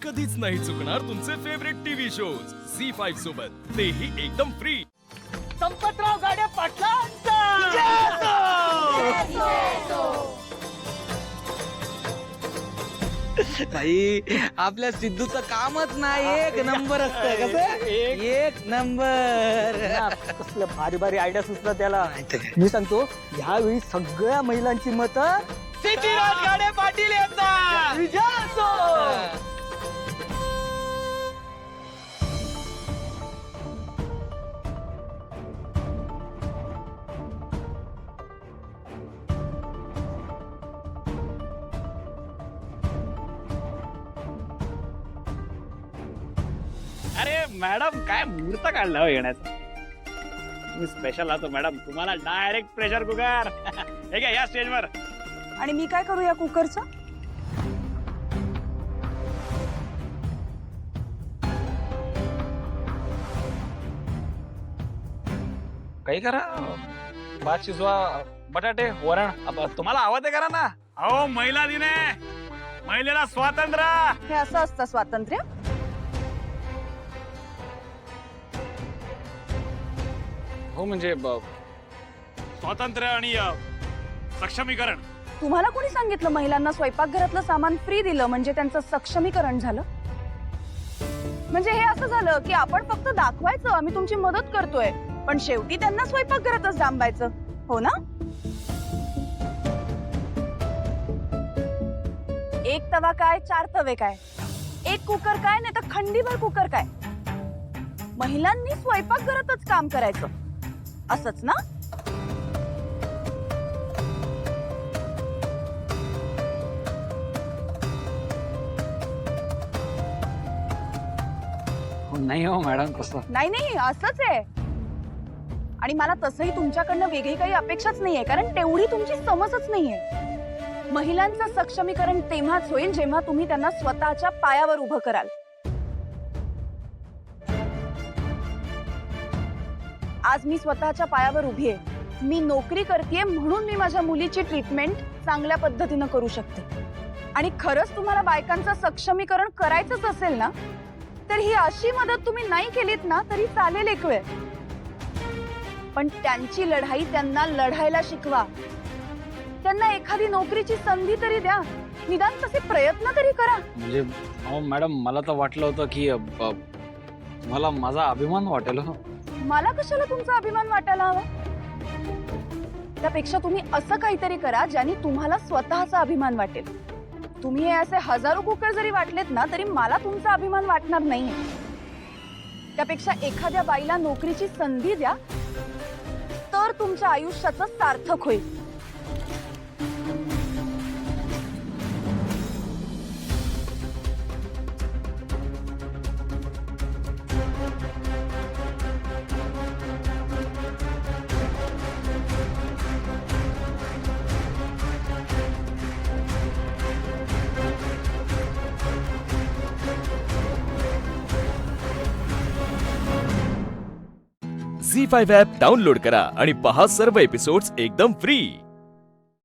कधीच नाही चुकणार तुमचे फेवरेट टीव्ही शोज झी5 सोबत, तेही एकदम फ्री. संपतराव गाड्या पाटलांचा भाई आपल्या सिद्धूचं कामच नाही एक नंबर असतं कसं एक नंबर. कसलं भारी भारी आयडिया सुचला त्याला. मी सांगतो ह्यावेळी सगळ्या महिलांची मतं सिद्धीराज गाडे पाटील यांचा विजय असो. अरे मॅडम काय मुहूर्त काढला हो येण्याचा. मी स्पेशल आलो मॅडम तुम्हाला डायरेक्ट प्रेशर कुकर. हे घ्या या स्टेजवर. आणि मी काय करू या कुकरचं? काही करा भात शिजवा बटाटे वरण तुम्हाला हवं ते करा ना. अहो महिला दिन आहे, महिलेला स्वातंत्र्य. हे असं असतं स्वातंत्र्य? हो म्हणजे स्वातंत्र्य आणि सक्षमीकरण. तुम्हाला कोणी सांगितलं महिलांना स्वयंपाकघरातलं सामान फ्री दिलं म्हणजे त्यांचं सक्षमीकरण झालं? म्हणजे हे असं झालं की आपण फक्त दाखवायचं आम्ही तुमची मदत करतोय, पण शेवटी त्यांना स्वयंपाकघरातच डांबायचं, हो ना? एक तवा काय, चार तवे काय, एक कुकर काय, नाही तर खंडीभर कुकर काय, महिलांनी स्वयंपाकघरातच काम करायचं असंच ना? नाही हो मॅडम तसं नाही नाही असंच आहे. आणि मला तसंही तुमच्याकडनं वेगळी काही अपेक्षाच नाहीये, कारण तेवढी तुमची समजच नाहीये. महिलांचं सक्षमीकरण तेव्हाच होईल जेव्हा तुम्ही त्यांना स्वतःच्या पायावर उभं कराल. आज मी स्वतःच्या पायावर उभी आहे. मी नोकरी करतेय म्हणून मी माझ्या मुलीची ट्रीटमेंट चांगल्या पद्धतीनं करू शकते. आणि खरंच तुम्हाला बायकांचं सक्षमीकरण करायचंच असेल ना, तर ही अशी मदत तुम्ही नाही केलीत ना तरी चालेल एक वेळ, पण त्यांची लढाई त्यांना लढायला शिकवा. त्यांना एखादी नोकरीची संधी तरी द्या, निदान तसे प्रयत्न तरी करा. म्हणजे अहो मॅडम मला तर वाटलं होतं की मला माझा अभिमान वाटेल हो. मला कशाला तुमचा अभिमान वाटायला हवा? त्यापेक्षा तुम्ही असं काहीतरी करा ज्याने तुम्हाला स्वतःचा अभिमान वाटेल. तुम्ही हे असे हजारो कुकर जरी वाटलेत ना तरी मला तुमचा अभिमान वाटणार नाहीये. त्यापेक्षा एखाद्या बाईला नोकरीची संधी द्या, तर तुमच्या आयुष्याचं सार्थक होईल. झी5 ॲप डाउनलोड करा आणि पहा सर्व एपिसोड्स एकदम फ्री.